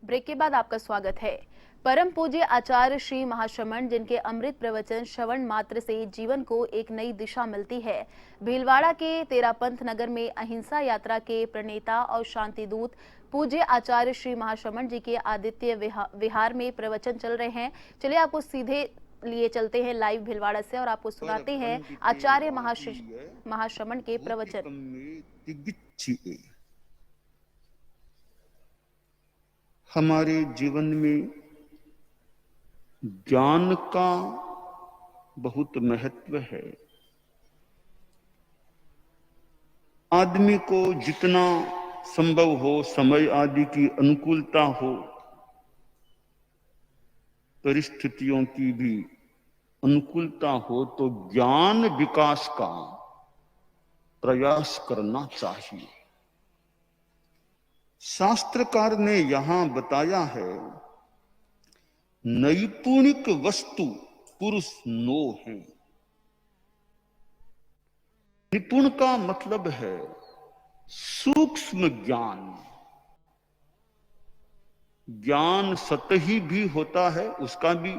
Break के बाद आपका स्वागत है। परम पूज्य आचार्य श्री महाश्रमण, जिनके अमृत प्रवचन श्रवण मात्र से जीवन को एक नई दिशा मिलती है, भीलवाड़ा के तेरापंथ नगर में अहिंसा यात्रा के प्रणेता और शांति दूत पूज्य आचार्य श्री महाश्रमण जी के आदित्य विहार में प्रवचन चल रहे हैं। चलिए आपको सीधे लिए चलते हैं लाइव भीलवाड़ा से और आपको सुनाते हैं आचार्य महाश्रमण के प्रवचन। हमारे जीवन में ज्ञान का बहुत महत्व है। आदमी को जितना संभव हो, समय आदि की अनुकूलता हो, परिस्थितियों की भी अनुकूलता हो, तो ज्ञान विकास का प्रयास करना चाहिए। शास्त्रकार ने यहां बताया है, नैपुणिक वस्तु पुरुष नो है। निपुण का मतलब है सूक्ष्म ज्ञान। ज्ञान सतही भी होता है, उसका भी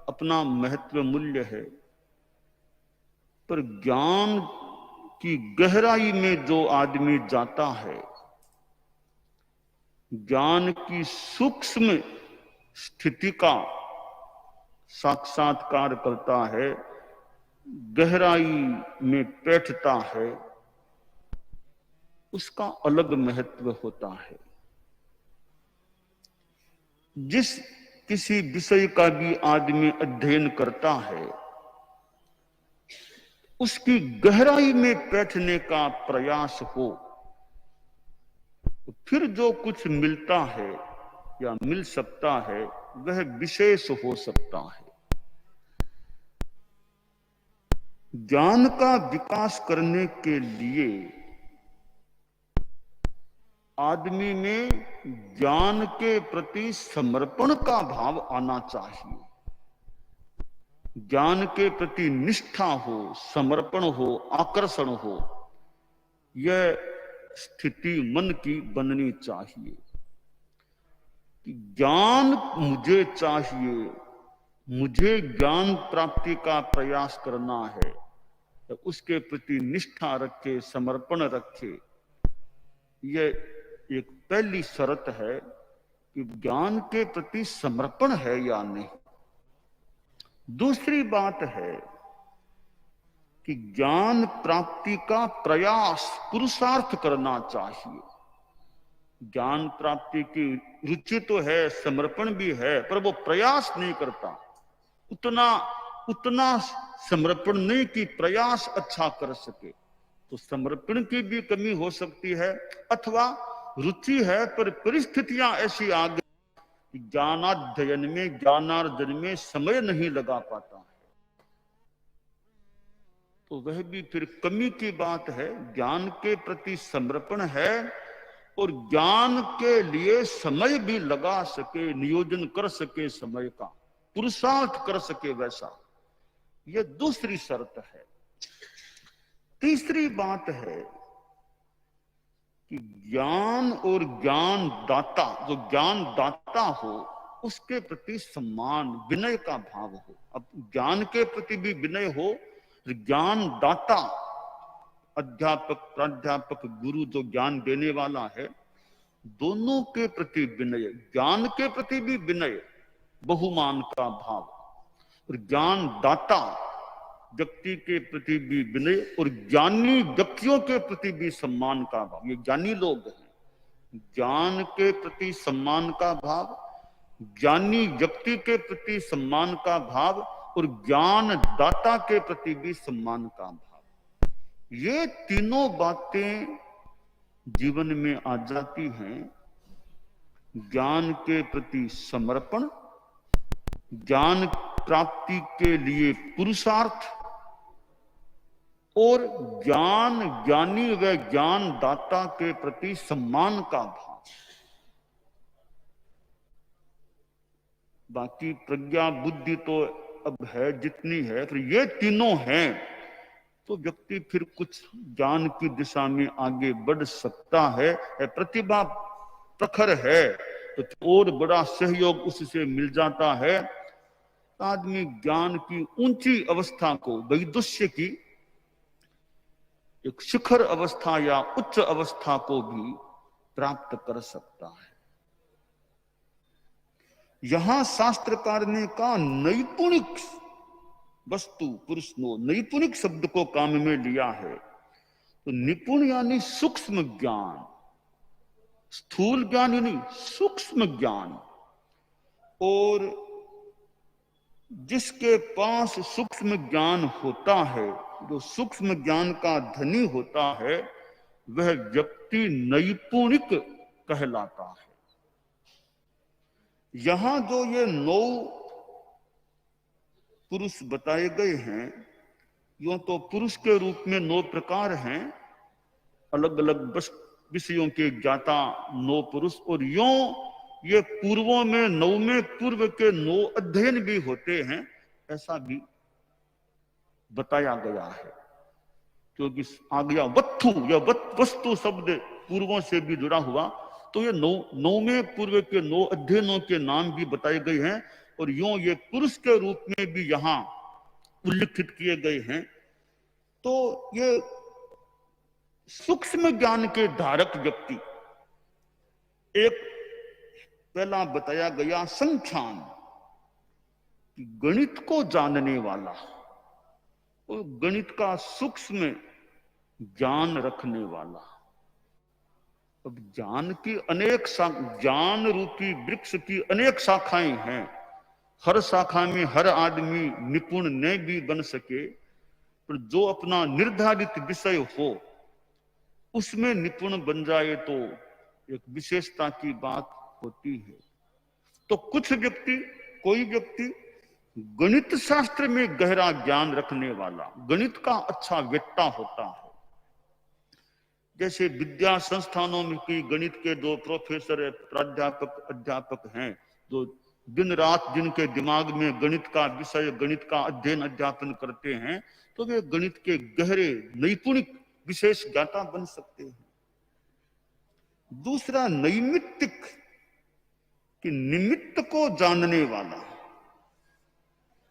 अपना महत्व मूल्य है, पर ज्ञान की गहराई में जो आदमी जाता है, ज्ञान की सूक्ष्म स्थिति का साक्षात्कार करता है, गहराई में बैठता है, उसका अलग महत्व होता है। जिस किसी विषय का भी आदमी अध्ययन करता है, उसकी गहराई में बैठने का प्रयास हो, फिर जो कुछ मिलता है या मिल सकता है वह विशेष हो सकता है। ज्ञान का विकास करने के लिए आदमी में ज्ञान के प्रति समर्पण का भाव आना चाहिए। ज्ञान के प्रति निष्ठा हो, समर्पण हो, आकर्षण हो, यह स्थिति मन की बननी चाहिए कि ज्ञान मुझे चाहिए, मुझे ज्ञान प्राप्ति का प्रयास करना है, तो उसके प्रति निष्ठा रखे, समर्पण रखे। यह एक पहली शर्त है कि ज्ञान के प्रति समर्पण है या नहीं। दूसरी बात है कि ज्ञान प्राप्ति का प्रयास, पुरुषार्थ करना चाहिए। ज्ञान प्राप्ति की रुचि तो है, समर्पण भी है, पर वो प्रयास नहीं करता, उतना समर्पण नहीं कि प्रयास अच्छा कर सके। तो समर्पण की भी कमी हो सकती है, अथवा रुचि है पर परिस्थितियां ऐसी आ गई कि ज्ञानाध्ययन में, ज्ञानार्जन में समय नहीं लगा पाता है, तो वह भी फिर कमी की बात है। ज्ञान के प्रति समर्पण है और ज्ञान के लिए समय भी लगा सके, नियोजन कर सके, समय का पुरुषार्थ कर सके, वैसा यह दूसरी शर्त है। तीसरी बात है कि ज्ञान और ज्ञान दाता, जो ज्ञान दाता हो, उसके प्रति सम्मान, विनय का भाव हो। अब ज्ञान के प्रति भी विनय हो, ज्ञान दाता, अध्यापक, प्राध्यापक, गुरु जो ज्ञान देने वाला है, दोनों के प्रति विनय, ज्ञान के प्रति भी विनय, बहुमान का भाव, और ज्ञान दाता व्यक्ति के प्रति भी विनय, और ज्ञानी व्यक्तियों के प्रति भी सम्मान का भाव। ये ज्ञानी लोग हैं, ज्ञान के प्रति सम्मान का भाव, ज्ञानी व्यक्ति के प्रति सम्मान का भाव, और ज्ञान दाता के प्रति भी सम्मान का भाव। ये तीनों बातें जीवन में आ जाती हैं। ज्ञान के प्रति समर्पण, ज्ञान प्राप्ति के लिए पुरुषार्थ, और ज्ञान ज्ञानी व ज्ञान दाता के प्रति सम्मान का भाव। बाकी प्रज्ञा बुद्धि तो अब है जितनी है, तो ये तीनों हैं तो व्यक्ति फिर कुछ ज्ञान की दिशा में आगे बढ़ सकता है। प्रतिभा प्रखर है, तो और बड़ा सहयोग उससे मिल जाता है। आदमी ज्ञान की ऊंची अवस्था को, वैदुष्य की एक शिखर अवस्था या उच्च अवस्था को भी प्राप्त कर सकता है। यहां शास्त्रकार ने कहा नैपुणिक वस्तु पुरुष नो, नैपुणिक शब्द को काम में लिया है। तो निपुण यानी सूक्ष्म ज्ञान, स्थूल ज्ञान यानी सूक्ष्म ज्ञान। और जिसके पास सूक्ष्म ज्ञान होता है, जो सूक्ष्म ज्ञान का धनी होता है, वह व्यक्ति नैपुणिक कहलाता है। यहां जो ये 9 पुरुष बताए गए हैं, यूं तो पुरुष के रूप में 9 प्रकार हैं, अलग अलग विषयों के ज्ञाता 9 पुरुष। और यूं ये पूर्वों में 9वें पूर्व के 9 अध्ययन भी होते हैं, ऐसा भी बताया गया है। क्योंकि आ गया वत्थु या वस्तु शब्द पूर्वों से भी जुड़ा हुआ, तो ये 9वें पूर्व के 9 अध्ययनों के नाम भी बताए गए हैं। और यूं ये पुरुष के रूप में भी यहां उल्लिखित किए गए हैं। तो ये सूक्ष्म ज्ञान के धारक व्यक्ति, एक पहला बताया गया संख्यान, गणित को जानने वाला और गणित का सूक्ष्म ज्ञान रखने वाला। अब ज्ञान की अनेक ज्ञान रूपी वृक्ष की अनेक शाखाएं हैं। हर शाखा में हर आदमी निपुण न भी बन सके, पर जो अपना निर्धारित विषय हो उसमें निपुण बन जाए तो एक विशेषता की बात होती है। तो कोई व्यक्ति गणित शास्त्र में गहरा ज्ञान रखने वाला, गणित का अच्छा वेत्ता होता है। जैसे विद्या संस्थानों में की गणित के 2 प्रोफेसर प्राध्यापक अध्यापक हैं, जो दिन रात जिनके दिमाग में गणित का विषय, गणित का अध्ययन अध्यापन करते हैं, तो वे गणित के गहरे नैपुणिक विशेष ज्ञाता बन सकते हैं। दूसरा नैमित्तिक, कि निमित्त को जानने वाला,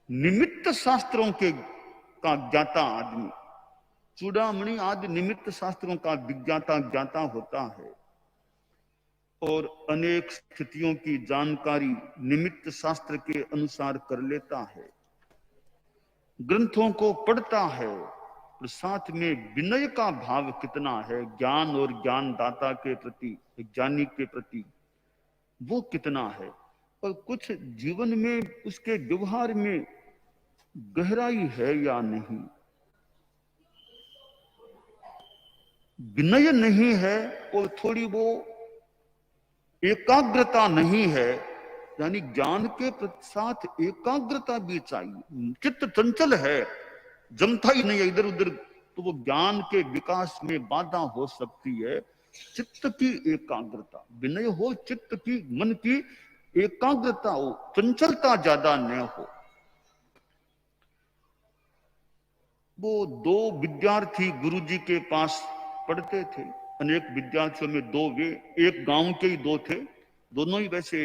निमित्त शास्त्रों के का ज्ञाता आदमी, चूड़ामणि आदि निमित्त शास्त्रों का ज्ञाता होता है। और अनेक स्थितियों की जानकारी निमित्त शास्त्र के अनुसार कर लेता है, ग्रंथों को पढ़ता है। और साथ में विनय का भाव कितना है ज्ञान और ज्ञानदाता के प्रति, ज्ञानी के प्रति, वो कितना है। और कुछ जीवन में उसके व्यवहार में गहराई है या नहीं, विनय नहीं है और थोड़ी वो एकाग्रता नहीं है, यानी ज्ञान के साथ एकाग्रता भी चाहिए। चित्त चंचल है, जमता ही नहीं है इधर उधर, तो वो ज्ञान के विकास में बाधा हो सकती है। चित्त की एकाग्रता, विनय हो, चित्त की, मन की एकाग्रता हो, चंचलता ज्यादा न हो। वो 2 विद्यार्थी गुरुजी के पास पढ़ते थे, अनेक विद्यार्थियों में 2 वे, एक गांव के ही 2 थे, दोनों ही वैसे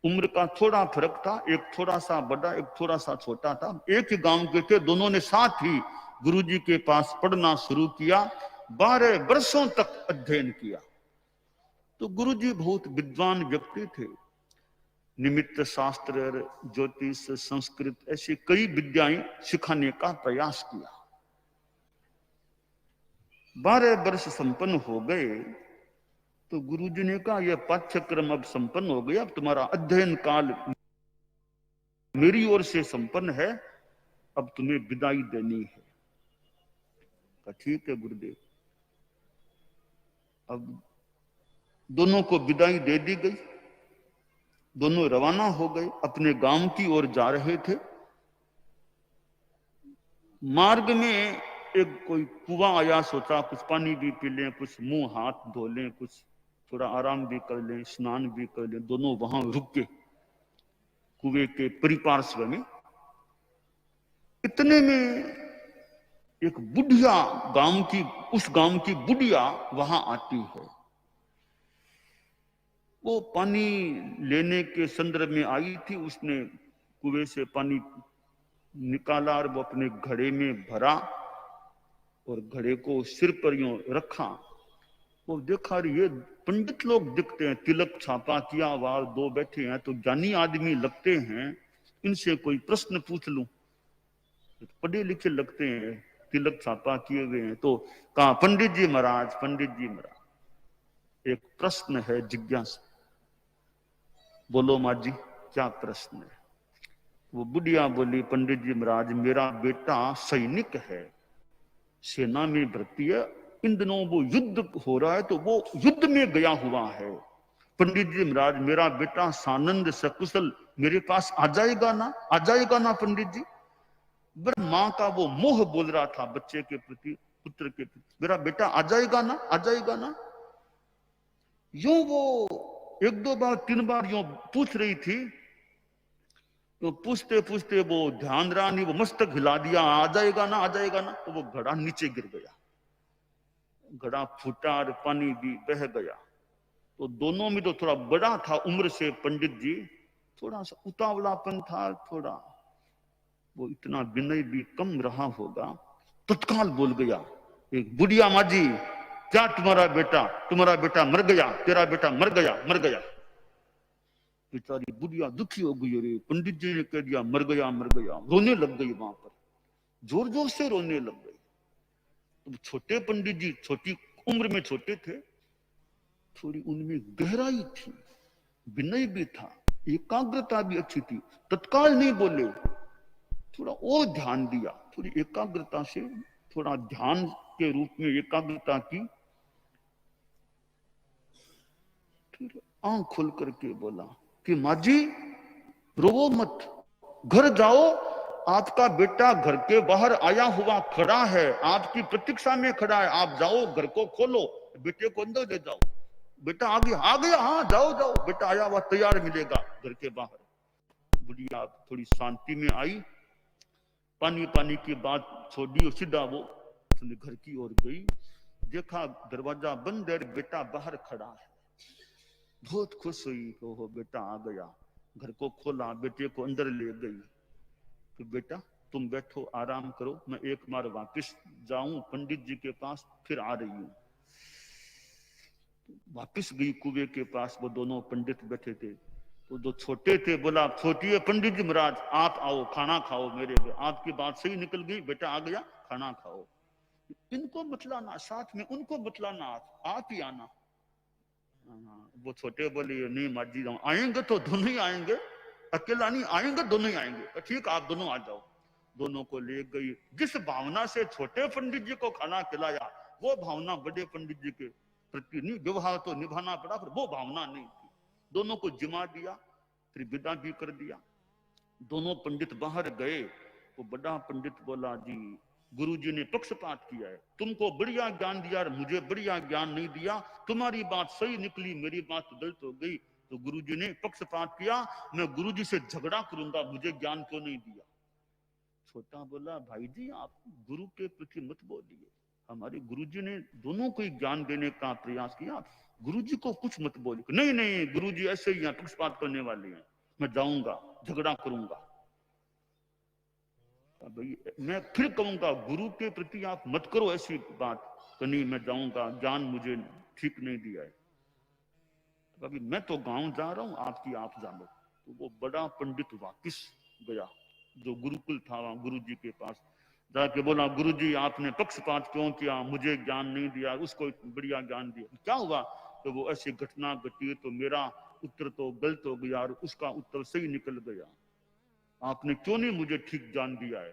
उम्र का थोड़ा फर्क था, एक थोड़ा सा बड़ा, एक थोड़ा सा छोटा था, एक ही गांव के थे। दोनों ने साथ ही गुरुजी के पास पढ़ना शुरू किया, 12 वर्षों तक अध्ययन किया। तो गुरुजी बहुत विद्वान व्यक्ति थे, निमित्त शास्त्र, ज्योतिष, संस्कृत, ऐसी कई विद्याएं सिखाने का प्रयास किया। 12 वर्ष संपन्न हो गए तो गुरुजी ने कहा यह पाठ्यक्रम अब संपन्न हो गया, अब तुम्हारा अध्ययन काल मेरी ओर से संपन्न है, अब तुम्हें विदाई देनी है। कहा ठीक है गुरुदेव। अब दोनों को विदाई दे दी गई, दोनों रवाना हो गए, अपने गांव की ओर जा रहे थे। मार्ग में एक कोई कुआं आया, सोचा कुछ पानी भी पी लें, कुछ मुंह हाथ धो लें, कुछ थोड़ा आराम भी कर लें, स्नान भी कर लें। दोनों वहां रुक के कुएं के परिपार्श्व में, इतने में एक बुढ़िया उस गांव की बुढ़िया वहां आती है। वो पानी लेने के संदर्भ में आई थी, उसने कुएं से पानी निकाला और वो अपने घड़े में भरा और घड़े को सिर पर यूं रखा। वो देखा ये पंडित लोग दिखते हैं, तिलक छापा किया हुआ, दो बैठे हैं तो ज्ञानी आदमी लगते हैं, इनसे कोई प्रश्न पूछ लूं, पढ़े लिखे लगते हैं, तिलक छापा किए हुए हैं। तो कहा पंडित जी महाराज, पंडित जी महाराज एक प्रश्न है, जिज्ञासा। बोलो माँ जी क्या प्रश्न है? वो बुढ़िया बोली पंडित जी महाराज मेरा बेटा सैनिक है, सेना में भर्ती है, इन दिनों वो युद्ध हो रहा है तो वो युद्ध में गया हुआ है। पंडित जी महाराज मेरा बेटा सानंद सकुशल मेरे पास आ जाएगा ना, आ जाएगा ना पंडित जी? माँ का वो मोह बोल रहा था बच्चे के प्रति, पुत्र के प्रति, मेरा बेटा आ जाएगा ना, आ जाएगा ना। यूं वो एक दो बार तीन बार यूं पूछ रही थी, तो पूछते पूछते वो ध्यान रहा नहीं, वो मस्तक हिला दिया, आ जाएगा ना, आ जाएगा ना। तो वो घड़ा नीचे गिर गया, घड़ा फूटा और पानी भी बह गया। तो दोनों में तो थोड़ा बड़ा था उम्र से पंडित जी, थोड़ा सा उतावलापन था, थोड़ा वो इतना विनय भी कम रहा होगा। तत्काल बोल गया एक बुढ़िया माँ जी, क्या तुम्हारा बेटा मर गया, तेरा बेटा मर गया, मर गया। बेचारी बुढ़िया दुखी हो गई, अरे पंडित जी ने कह दिया मर गया, मर गया, रोने लग गई, वहां पर जोर जोर से रोने लग गई। तो छोटे पंडित जी छोटी उम्र में छोटे थे, थोड़ी उनमें गहराई थी, विनय भी था, एकाग्रता भी अच्छी थी, तत्काल नहीं बोले, थोड़ा और ध्यान दिया, थोड़ी एकाग्रता से, थोड़ा ध्यान के रूप में एकाग्रता की, फिर आंख खोल करके बोला कि माँ जी रोवो मत, घर जाओ, आपका बेटा घर के बाहर आया हुआ खड़ा है, आपकी प्रतीक्षा में खड़ा है, आप जाओ घर को खोलो, बेटे को अंदर ले जाओ। बेटा आ गया, आ गया, हाँ जाओ जाओ, बेटा आया हुआ तैयार मिलेगा घर के बाहर। बुढ़िया थोड़ी शांति में आई, पानी पानी की बात छोड़ी और सीधा वो घर की ओर गई। देखा दरवाजा बंद है, बेटा बाहर खड़ा है, बहुत खुश हुई, ओहो बेटा आ गया। घर को खोला, बेटे को अंदर ले गई कि बेटा तुम बैठो, आराम करो, मैं एक बार वापस जाऊं पंडित जी के पास, फिर आ रही हूं। वापस गई कुएं के पास, वो दोनों पंडित बैठे थे। तो जो छोटे थे बोला छोटी पंडित जी महाराज आप आओ, खाना खाओ मेरे घर, आपकी बात सही निकल गई, बेटा आ गया, खाना खाओ। इनको बतलाना, साथ में उनको बतलाना, आप ही आना। वो छोटे बोले नहीं माँ जी आएंगे तो दोनों ही आएंगे, अकेला नहीं आएंगे, दोनों ही आएंगे। ठीक आप दोनों आ जाओ। दोनों को ले गई। जिस भावना से छोटे पंडित जी को खाना खिलाया, वो भावना बड़े पंडित जी के प्रति नहीं, व्यवहार तो निभाना पड़ा, पर वो भावना नहीं थी। दोनों को जिमा दिया, फिर विदा भी कर दिया। दोनों पंडित बाहर गए। वो बड़ा पंडित बोला जी गुरुजी ने पक्षपात किया है, तुमको बढ़िया ज्ञान दिया और मुझे बढ़िया ज्ञान नहीं दिया, तुम्हारी बात सही निकली, मेरी बात गलत हो गई, तो गुरुजी ने पक्षपात किया, मैं गुरुजी से झगड़ा करूंगा, मुझे ज्ञान क्यों नहीं दिया। छोटा बोला भाई जी आप गुरु के प्रति मत बोलिए, हमारे गुरुजी ने दोनों को ज्ञान देने का प्रयास किया, गुरुजी को कुछ मत बोलिए। नहीं नहीं गुरुजी ऐसे ही हैं, पक्षपात करने वाले हैं, मैं जाऊंगा झगड़ा करूंगा। भाई मैं फिर कहूंगा गुरु के प्रति आप मत करो ऐसी बात, तो नहीं मैं जाऊंगा, ज्ञान मुझे ठीक नहीं दिया है। तो अभी मैं तो गांव जा रहा हूं, आपकी आप जानो। तो वो बड़ा पंडित वापिस गया, जो गुरुकुल था वहां गुरु जी के पास जाके बोला गुरुजी आपने पक्षपात क्यों किया, मुझे ज्ञान नहीं दिया, उसको बढ़िया ज्ञान दिया। क्या हुआ? तो वो ऐसी घटना घटी, तो मेरा उत्तर तो गलत हो गया और उसका उत्तर सही निकल गया, आपने क्यों नहीं मुझे ठीक ज्ञान दिया है।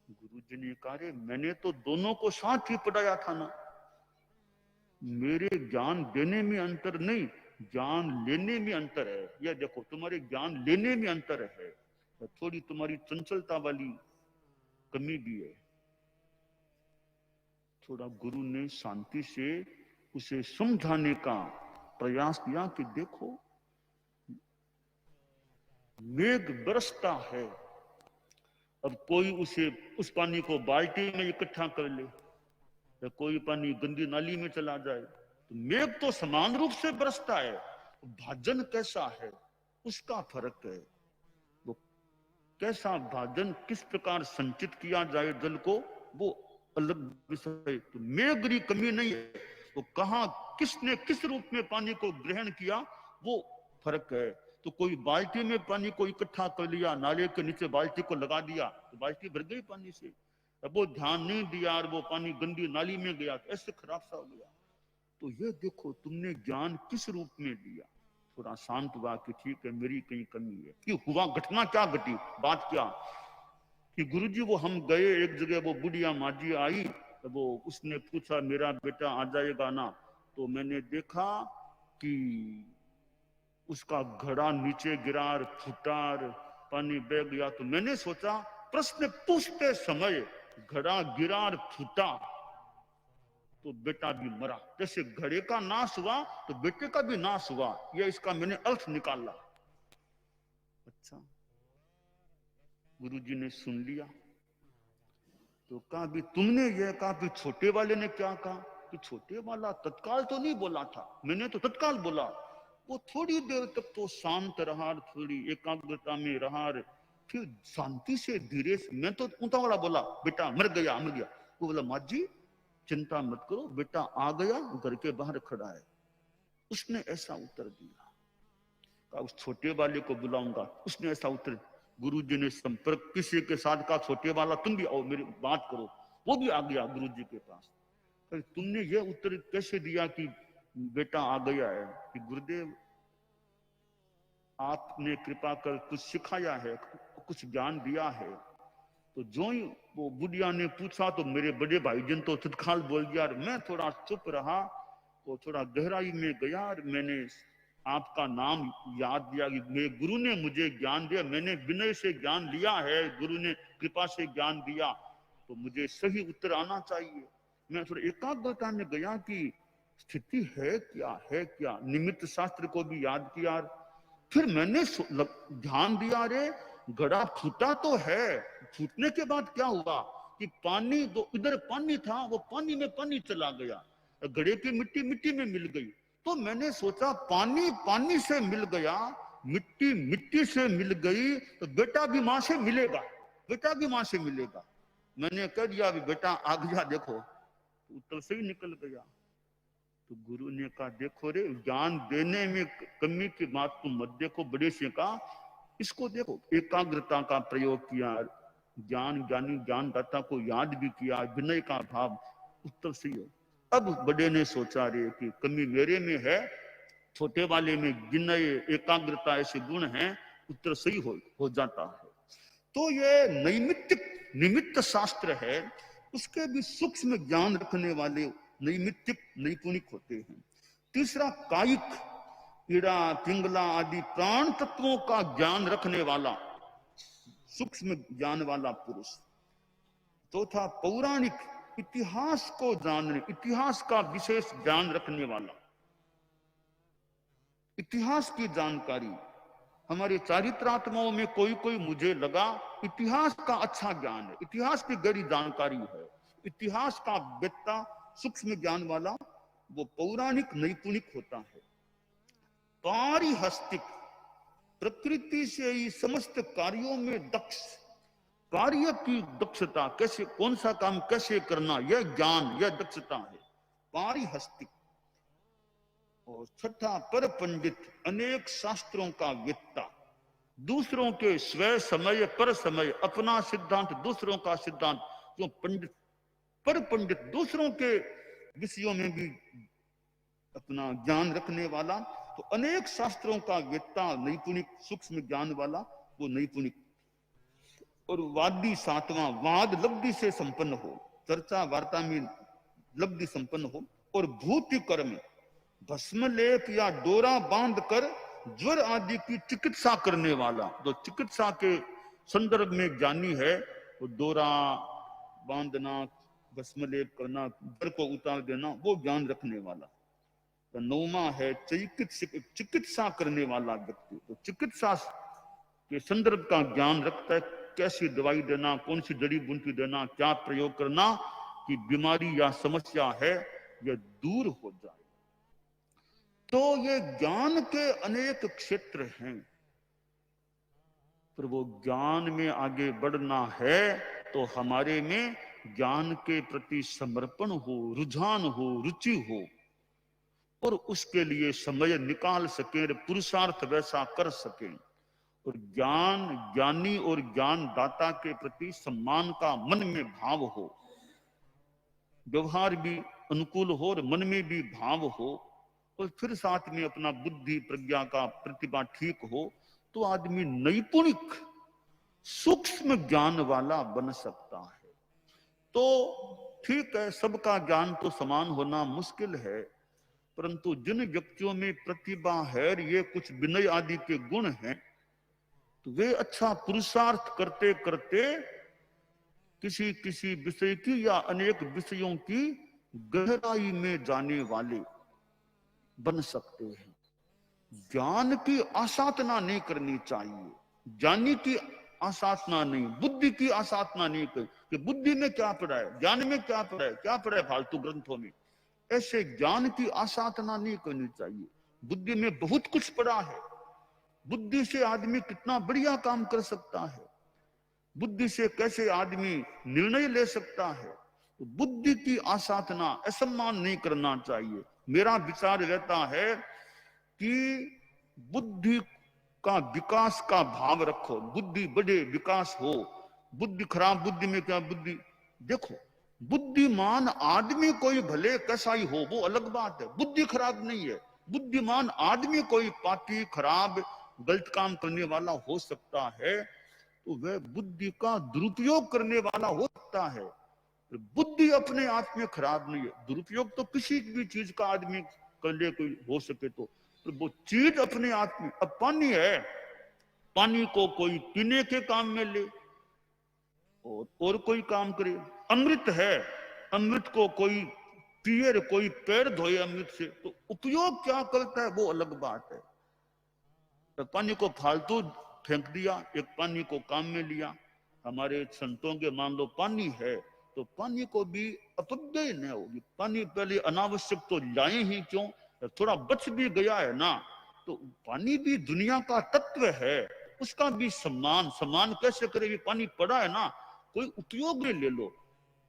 गुरुजी ने कहा मैंने तो दोनों को साथ ही पढ़ाया था ना, मेरे ज्ञान देने में अंतर नहीं, ज्ञान लेने में अंतर है। यह देखो तुम्हारे ज्ञान लेने में अंतर है, थोड़ी तुम्हारी चंचलता वाली कमी भी है। थोड़ा गुरु ने शांति से उसे समझाने का प्रयास किया कि देखो मेघ बरसता है, अब कोई उसे उस पानी को बाल्टी में इकट्ठा कर ले या कोई पानी गंदी नाली में चला जाए, तो मेघ तो समान रूप से बरसता है, भाजन कैसा है उसका फर्क है। वो कैसा भाजन, किस प्रकार संचित किया जाए जल को, वो अलग विषय। तो मेघरी कमी नहीं है, वो कहाँ किसने किस रूप में पानी को ग्रहण किया वो फर्क है। तो कोई बाल्टी में पानी को इकट्ठा कर लिया, नाले के नीचे बाल्टी को लगा दिया तो बाल्टी भर गई पानी से। अब वो ध्यान नहीं दिया और वो पानी गंदी नाली में गया तो ऐसे खराब सा हो गया। तो ये देखो तुमने ज्ञान किस रूप में दिया। थोड़ा शांत हुआ कि ठीक है मेरी कहीं कमी है। कि हुआ, घटना क्या घटी, बात क्या कि गुरुजी वो हम गए एक जगह, वो बुढ़िया माजी आई तो वो उसने पूछा मेरा बेटा आ जाएगा ना। तो मैंने देखा कि उसका घड़ा नीचे गिरा, फूटा, पानी बह गया। तो मैंने सोचा प्रश्न पूछते समय घड़ा गिरा और फूटा तो बेटा भी मरा, जैसे घड़े का नाश हुआ तो बेटे का भी नाश हुआ, यह इसका मैंने अर्थ निकाला। अच्छा, गुरुजी ने सुन लिया तो कहा भी तुमने यह कहा, भी छोटे वाले ने क्या कहा? कि छोटे वाला तत्काल तो नहीं बोला था, मैंने तो तत्काल बोला। वो थोड़ी देर तक तो शांत रहा, थोड़ी एकाग्रता में रहा, फिर शांति से धीरे से, मैं तो ऊंचा वाला बोला बेटा मर गया मर गया। वो बोला माँ जी चिंता मत करो, बेटा आ गया, घर के बाहर खड़ा है। उसने ऐसा उत्तर दिया। कहा उस छोटे वाले को बुलाऊंगा, उसने ऐसा उत्तर। गुरुजी ने संपर्क किसी के साथ कहा छोटे वाला तुम भी आओ मेरी बात करो, वो भी आ गया गुरुजी के पास। तुमने ये उत्तर कैसे दिया कि बेटा आ गया है? कि गुरुदेव आपने कृपा कर कुछ सिखाया है, कुछ ज्ञान दिया है। तो जो ही वो बुढ़िया ने पूछा तो मेरे बड़े भाईजन तो तत्काल बोल दिया, और मैं थोड़ा चुप रहा। तो थोड़ा गहराई में गया और मैंने आपका नाम याद दिया कि मेरे गुरु ने मुझे ज्ञान दिया, मैंने विनय से ज्ञान लिया है, गुरु ने कृपा से ज्ञान दिया, तो मुझे सही उत्तर आना चाहिए। मैं थोड़ा एकाग्रता में गया कि स्थिति है क्या, निमित्त शास्त्र को भी याद किया। फिर मैंने ध्यान दिया, रे घड़ा फूटा तो है, फूटने के बाद क्या हुआ कि पानी, जो इधर पानी था वो पानी में पानी चला गया, घड़े की मिट्टी मिट्टी में मिल गई। तो मैंने सोचा पानी पानी से मिल गया, मिट्टी मिट्टी से मिल गई, तो बेटा भी मां से मिलेगा, बेटा भी मां से मिलेगा। मैंने कह दिया अभी बेटा आ गया देखो, तो उत्तर से ही निकल गया। तो गुरु ने कहा देखो रे, ज्ञान देने में कमी की बात तुम मत देखो, बड़े से कहा इसको देखो, एकाग्रता का प्रयोग किया, ज्ञान ज्ञानी ज्ञानदाता को याद भी किया, विनय का भाव, उत्तर सही हो। अब बड़े ने सोचा रे कि कमी मेरे में है, छोटे वाले में विनय एकाग्रता ऐसे गुण हैं, उत्तर सही हो जाता है। तो ये नैमित्तिक निमित्त शास्त्र है, उसके भी सूक्ष्म ज्ञान रखने वाले नैमित्तिक नैपुणिक होते हैं। तीसरा कायिक, कीड़ा पिंगला आदि प्राण तत्वों का ज्ञान रखने वाला, सूक्ष्म ज्ञान वाला पुरुष। चौथा पौराणिक, इतिहास को जानने, इतिहास का विशेष ज्ञान रखने वाला, इतिहास की जानकारी। हमारे चारित्रात्माओं में कोई कोई मुझे लगा इतिहास का अच्छा ज्ञान है, इतिहास की गहरी जानकारी है, इतिहास का वेत्ता सूक्ष्म ज्ञान वाला वो पौराणिक नैपुणिक होता है। पारिहस्तिक, प्रकृति से ही समस्त कार्यों में दक्ष, कार्य की दक्षता, कैसे कौन सा काम कैसे करना, यह ज्ञान यह दक्षता है, पारिहस्तिक। और छठा पर पंडित, अनेक शास्त्रों का वेत्ता, दूसरों के स्वयं समय पर समय, अपना सिद्धांत दूसरों का सिद्धांत, जो पंडित पर पंडित, दूसरों के विषयों में भी अपना ज्ञान रखने वाला, तो अनेक शास्त्रों का वेत्ता नैपुणिक, सूक्ष्म ज्ञान वाला वो नैपुणिक। और वादी सातवां, वाद लब्धि से संपन्न हो, चर्चा वार्ता में लब्धि संपन्न हो। और भूति कर्म, भस्म लेप या डोरा बांध कर ज्वर आदि की चिकित्सा करने वाला, जो चिकित्सा के संदर्भ में ज्ञानी है, वो डोरा बांधना, भस्म लेप करना, ज्वर को उतार देना, वो ज्ञान रखने वाला। तो नौमा है चिकित्सा करने वाला व्यक्ति, तो चिकित्सा के संदर्भ का ज्ञान रखता है, कैसी दवाई देना, कौन सी जड़ी बूटी देना, क्या प्रयोग करना कि बीमारी या समस्या है यह दूर हो जाए। तो ये ज्ञान के अनेक क्षेत्र हैं, पर वो ज्ञान में आगे बढ़ना है तो हमारे में ज्ञान के प्रति समर्पण हो, रुझान हो, रुचि हो, और उसके लिए समय निकाल सके, पुरुषार्थ वैसा कर सके, और ज्ञान, ज्ञानी और ज्ञान दाता के प्रति सम्मान का मन में भाव हो, व्यवहार भी अनुकूल हो और मन में भी भाव हो, और फिर साथ में अपना बुद्धि प्रज्ञा का प्रतिभा ठीक हो, तो आदमी नैपुणिक सूक्ष्म ज्ञान वाला बन सकता है। तो ठीक है, सबका ज्ञान तो समान होना मुश्किल है, परंतु जिन व्यक्तियों में प्रतिभा है, ये कुछ विनय आदि के गुण हैं, तो वे अच्छा पुरुषार्थ करते करते किसी किसी विषय की या अनेक विषयों की गहराई में जाने वाले बन सकते हैं। ज्ञान की आसाधना नहीं करनी चाहिए, ज्ञानी की आसाधना नहीं, बुद्धि की आसाधना नहीं कर कि बुद्धि में क्या पड़ा है, ज्ञान में क्या पड़ा है, क्या पड़ा है फालतू ग्रंथों में, ऐसे ज्ञान की आसाधना नहीं करनी चाहिए। बुद्धि में बहुत कुछ पड़ा है, बुद्धि से आदमी कितना बढ़िया काम कर सकता है, बुद्धि से कैसे आदमी निर्णय ले सकता है, तो बुद्धि की आसाधना, असम्मान नहीं करना चाहिए। मेरा विचार रहता है कि बुद्धि का विकास का भाव रखो, बुद्धि बढ़े, विकास हो। बुद्धि खराब, बुद्धि में क्या बुद्धि, देखो बुद्धिमान आदमी कोई भले कैसा ही हो वो अलग बात है, बुद्धि खराब नहीं है। बुद्धिमान आदमी कोई पापी, खराब, गलत काम करने वाला हो सकता है, तो वह बुद्धि का दुरुपयोग करने वाला हो सकता है। बुद्धि अपने आप में खराब नहीं है, दुरुपयोग तो किसी भी चीज का आदमी कर ले, कोई हो सके तो वो चीज अपने आप में, अब पानी है, पानी को कोई पीने के काम में ले और कोई काम करे, अमृत है, अमृत को कोई पिए, कोई पैर धोए अमृत से, तो उपयोग क्या करता है वो अलग बात है। तो पानी को फालतू फेंक दिया, एक पानी को काम में लिया। हमारे संतों के मान लो पानी है, तो पानी को भी अपव्यय न होगी, पानी पहले अनावश्यक तो लाए ही क्यों, थोड़ा बच भी गया है ना, तो पानी भी दुनिया का तत्व है, उसका भी सम्मान, सम्मान कैसे करेगी, पानी पड़ा है ना, कोई उपयोग में ले लो,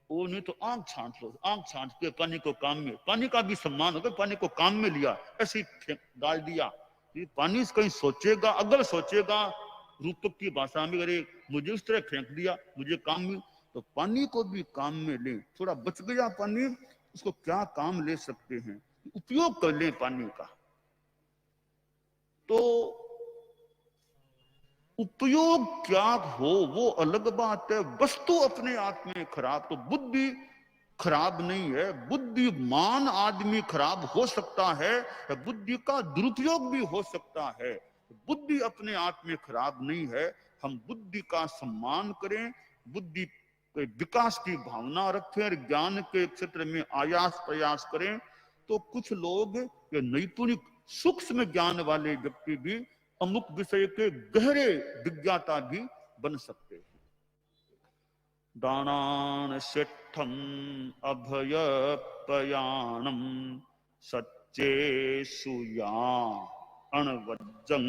वो नहीं तो आंख छांट लो, आंख छांट के पानी को काम में, पानी का भी सम्मान होगा, पानी को काम में लिया, ऐसे ही डाल दिया, ये पानी कहीं सोचेगा, अगर सोचेगा रूपक की भाषा में, अरे मुझे उस तरह फेंक दिया, मुझे काम में, तो पानी को भी काम में ले, थोड़ा बच गया पानी, उसको क्या काम ले सकते हैं, उपयोग कर ले पानी का। तो उपयोग क्या हो वो अलग बात है, वस्तु अपने आप में खराब, तो बुद्धि खराब नहीं है, बुद्धिमान आदमी खराब हो सकता है, बुद्धि का दुरुपयोग भी हो सकता है, बुद्धि अपने आप में खराब नहीं है। हम बुद्धि का सम्मान करें, बुद्धि के विकास की भावना रखें और ज्ञान के क्षेत्र में आयास प्रयास करें, तो कुछ लोग ये नैपुणिक सूक्ष्म ज्ञान वाले व्यक्ति भी अमुक विषय के गहरे विज्ञाता भी बन सकते हैं। दानान सिद्धम अभयपयानम सच्चे सुया अणवज्जं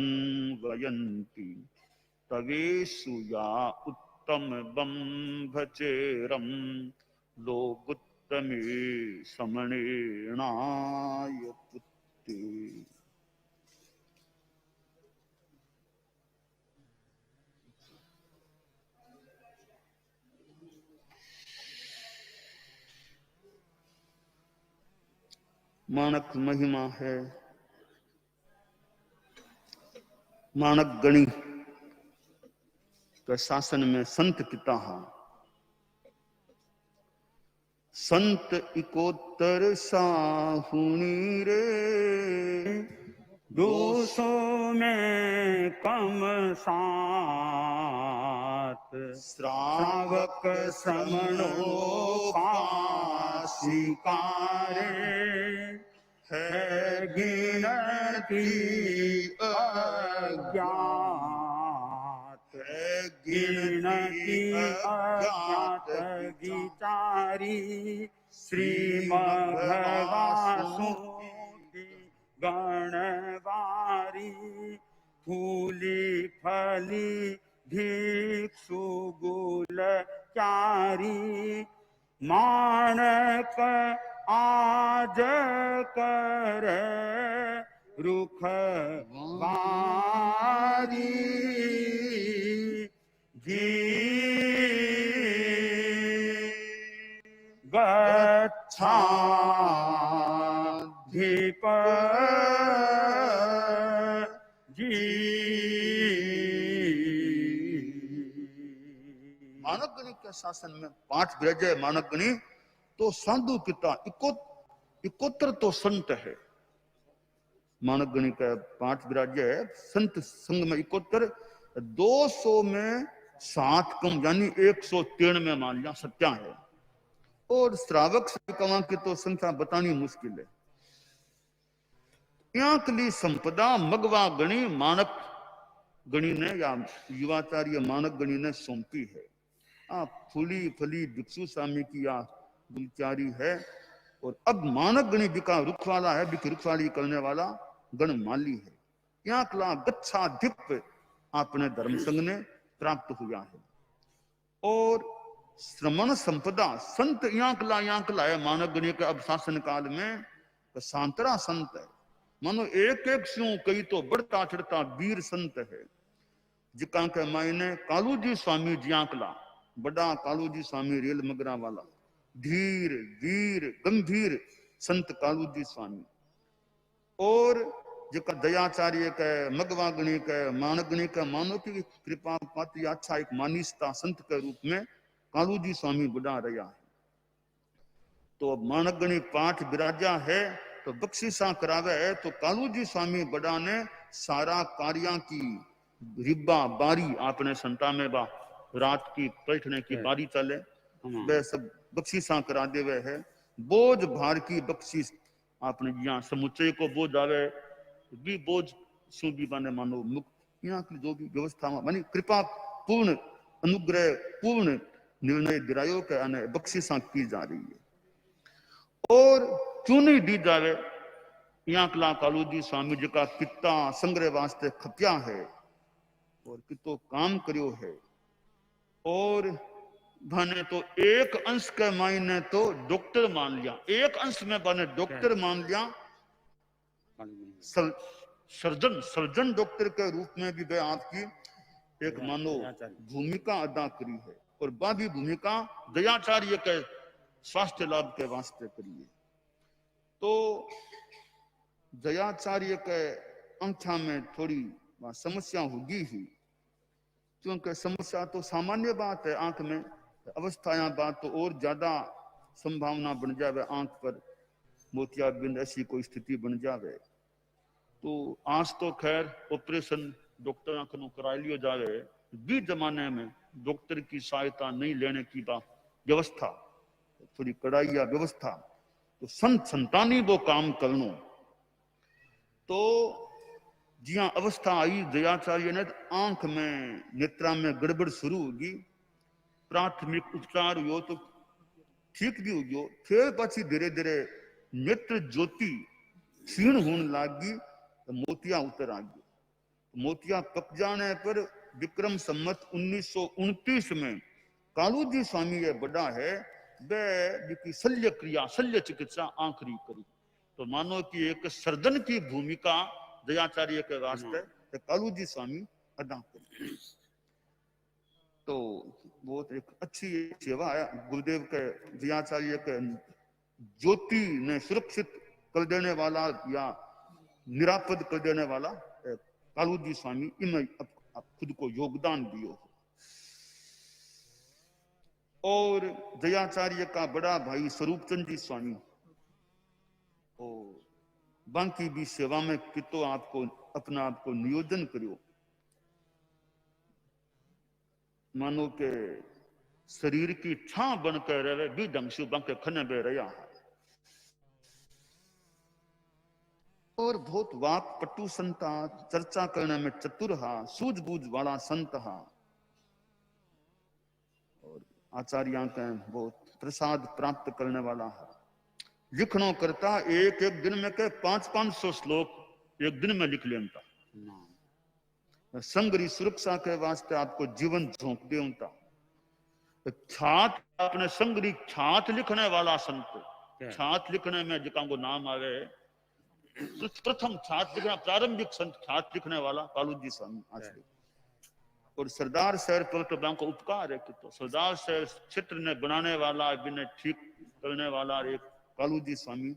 वयन्ति तवेशुया उत्तम बंभचेरम लोगुत्तमे समणेनाय पुत्ते। माणक महिमा है, माणक गणी के शासन में संत किता हा, संत इकोत्तर साहुनी रे, दोषों में कम सात, श्रावक श्रमणों पासिकारे, है गिनती अज्ञात, है गिनती अज्ञात गीचारी, श्रीमद्भागवत गणवारी फूली फली भिक्षु गुल चारी मानक आज कर रुख वारी जी गच्छाधिप जी। मानवगणी के शासन में 5 विरजय मानवगणी तो साधु पिता इकोत्र तो संत है। मानवगणी का 5 विराज्य है, संत संग में इकोत्र, 200 में 7 कम यानी 103 में मान लिया सत्या है। और श्रावक सेवकों की तो संख्या बतानी मुश्किल है। यांकली संपदा मगवा गणी मानक गणी ने या युवाचार्य मानक गणी ने सौंपी है। आप फूली फली भिक्षु स्वामी की या गुलचारी है। और अब मानक गणी बिका रुखवाला है, बिक रुखवाली करने वाला गणमाली है। यांकला गच्छाधिप आपने धर्म संघ ने प्राप्त हुआ है। और श्रमण संपदा संत यांकला है मानव गणी के अब शासन काल में तो सांतरा संत है। मानो एक एक स्यों कई तो बढ़ता चढ़ता वीर संत है। जिका के मायने कालूजी स्वामी जियांकला, बड़ा कालूजी स्वामी रेल मगरा वाला, धीर वीर गंभीर संत कालूजी स्वामी। और जिका दयाचार्य के मगवागणी के मानगणी के मानो की कृपा पाती अच्छा एक मानिस्ता संत के रूप में कालूजी स्वामी बुढ़ा रहा है। तो अब मानगणी 5 विराजा है तो बख्शिशा करावे है। तो कालूजी स्वामी बड़ा ने सारा कार्या की रिब्बा बारी आपने संता में बा रात की बैठने की बारी चले वे सब बख्शिशा करा देवे है। बोझ भार की बख्शिश आपने यहाँ समुच्चय को बोझ आवे भी बोझ सु भी माने मानो मुक्त यहाँ की जो भी व्यवस्था मानी कृपा पूर्ण अनुग्रह पूर्ण निर्णय दिरायो के आने बख्शिशा की जा रही है। और क्यों नहीं दी जावे यहाँ कला कालूजी स्वामी जी का कितना संग्रह वास्ते खपिया है और कितो काम करियो है। और भाने तो एक अंश के मायने तो डॉक्टर मान लिया, एक अंश में भाने डॉक्टर मान लिया, सर्जन डॉक्टर के रूप में भी वे आपकी एक मानो भूमिका अदा करी है। और बाकी भूमिका दयाचार्य के स्वास्थ्य लाभ के वास्ते करिए। तो दयाचार्य के अंगठा में थोड़ी समस्या होगी ही, क्योंकि समस्या तो सामान्य बात है। आंख में अवस्था या बात तो और ज्यादा संभावना बन जावे, आंख पर मोतियाबिंद ऐसी कोई स्थिति बन जावे। तो आज तो खैर ऑपरेशन डॉक्टर आंख नो करा लियो जावे। भी जमाने में डॉक्टर की सहायता नहीं लेने की बात व्यवस्था थोड़ी कड़ाई या व्यवस्था तो संतानी वो काम करनो। तो जिया अवस्था आई दयाचार्य ने आंख में नेत्रा में गड़बड़ शुरू होगी, प्राथमिक उपचार हुआ तो ठीक भी हो गयो। फिर पछी धीरे धीरे नेत्र ज्योति क्षीण होने लगी तो मोतिया उतर आ गई। मोतिया पक जाने पर विक्रम संमत 1929 में कालूजी स्वामी ये बड़ा है वे शल्य क्रिया शल्य चिकित्सा आखिरी करी। तो मानो कि एक सर्जन की भूमिका दयाचार्य के वास्ते कालूजी स्वामी अदा करी। तो बहुत एक अच्छी सेवा है। गुरुदेव के दयाचार्य के ज्योति ने सुरक्षित कर देने वाला या निरापद कर देने वाला कालूजी स्वामी इनमें खुद को योगदान दियो। और दयाचार्य का बड़ा भाई स्वरूपचंद जी स्वामी और बाकी भी सेवा में कितो आपको अपना आपको नियोजन करियो। मानो के शरीर की छा बनकर रहे भी ढंग से बांके खने बे रहा है। और बहुत वाक पटु संता, चर्चा करने में चतुर हा, सूझबूझ वाला संत हा। और आचार्य के बहुत प्रसाद प्राप्त करने वाला है। लिखनो करता एक एक दिन में के 500-500 श्लोक एक दिन में लिख लेता। संग री सुरक्षा के वास्ते आपको जीवन झोंक देता। छात अपने संग री छात लिखने वाला संत, छात लिखने में जिका को नाम आवे, प्रथम छात लिखना प्रारंभिक संत छात लिखने वाला कालू जी स्वामी आश्रय। और सरदार शहर पवित्र को उपकार है तो सरदार शहर क्षेत्र ने बनाने वाला, बिना ठीक करने वाला एक कालू जी स्वामी।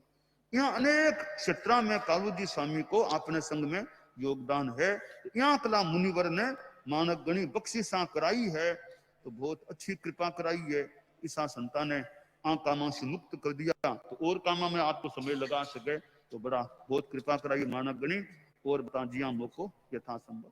यहाँ अनेक क्षेत्रों में कालू जी स्वामी को अपने संग में योगदान है। यहाँ कला मुनिवर ने मानव गणी बख्शिशा कराई है, तो बहुत अच्छी कृपा कराई है। ईसा संता ने कामों से मुक्त कर दिया, तो और कामों में आपको समय लगा सके तो बड़ा बहुत कृपा कराई मानव गणी। और बता जिया मोको यथासंभव।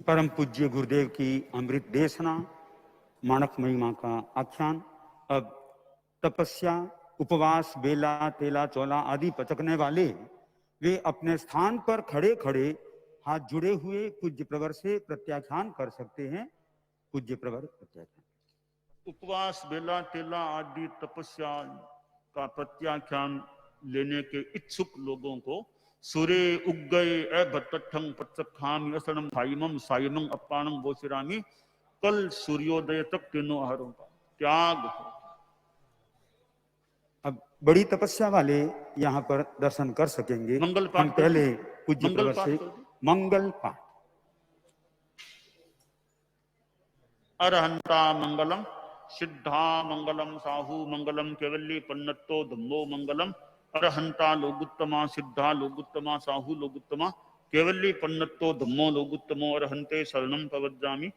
परम पूज्य गुरुदेव की अमृत देशना, मानक महिमा का आख्यान। अब तपस्या, उपवास, बेला, तेला, चोला आदि पचकने वाले वे अपने स्थान पर खड़े खड़े हाथ जुड़े हुए पूज्य प्रवर से प्रत्याख्यान कर सकते हैं। पूज्य प्रवर प्रत्याख्यान। उपवास, बेला, तेला आदि तपस्या का प्रत्याख्यान लेने के इच्छुक लोगों को सूर्य उग गए भट्टठं पत्सखामि असनम साइमम साइमं अपानम बोसिरामी, कल सूर्योदय तक तीनों आहारों का त्याग हो। अब बड़ी तपस्या वाले यहाँ पर दर्शन कर सकेंगे। मंगल हम पाठ पहले पूज्य मंगल प्रवर पाठ से मंगल पाठ। अरहंता मंगलम सिद्धा मंगलम साहू मंगलम केवल्ली पन्नतो धम्मो मंगलम। अरहंता लोगुत्तमा सिद्धा लोगुत्तमा साहू लोगुत्तमा केवल्ली पन्नतो धम्मो लोगुत्तमो। अरहंते शरणं पवज्जामि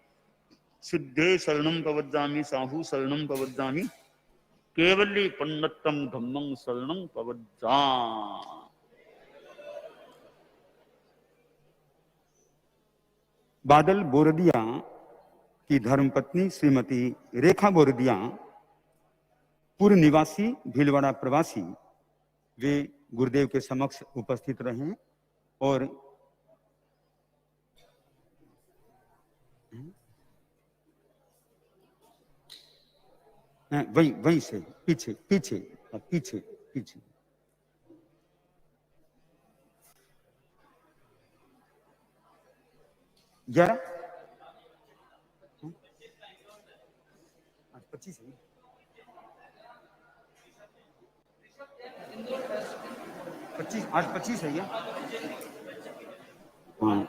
सिद्धे शरणं पवज्जामि साहू शरणं पवज्जामि केवल्ली पन्नतम धम्मं शरणं पवज्जामि। बादल बोरदिया की धर्मपत्नी श्रीमती रेखा बोरदिया, पूर्व निवासी भीलवाड़ा प्रवासी, वे गुरुदेव के समक्ष उपस्थित रहे और वहीं से पीछे पीछे पीछे पीछे ग्यारह 25 है। 25 आज 25 है क्या? हाँ।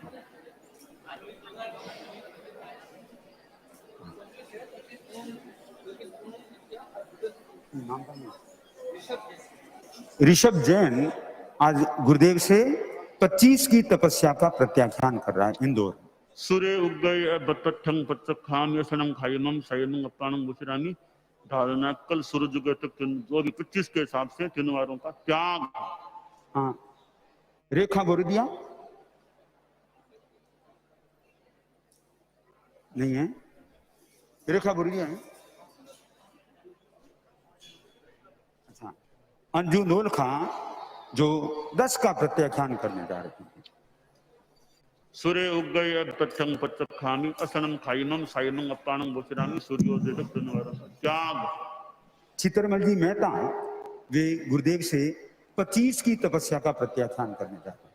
ऋषभ जैन आज गुरुदेव से 25 की तपस्या का प्रत्याख्यान कर रहा है इंदौर। सूर्य उग गए बत्तठं पत्सखामि असनम खाइमम साइमं अपानम बोसिरामी। धारणा कल सूरज उगे तक जो भी 25 के हिसाब से तीनों वारों का त्याग। हाँ, रेखा बोरदिया नहीं है, रेखा बोरदिया है। अच्छा, अंजू नोलखा जो 10 का प्रत्याख्यान करने जा रहे हैं। सूर्य उग गए तत्थं पत्सखामि असनम खाइमम साइमं अपानम बोसिरामी सूर्योदय तक तीनों वारों का त्याग। चित्रमल जी मेहता वे गुरुदेव से 25 की तपस्या का प्रत्याख्यान करने जा रहे हैं।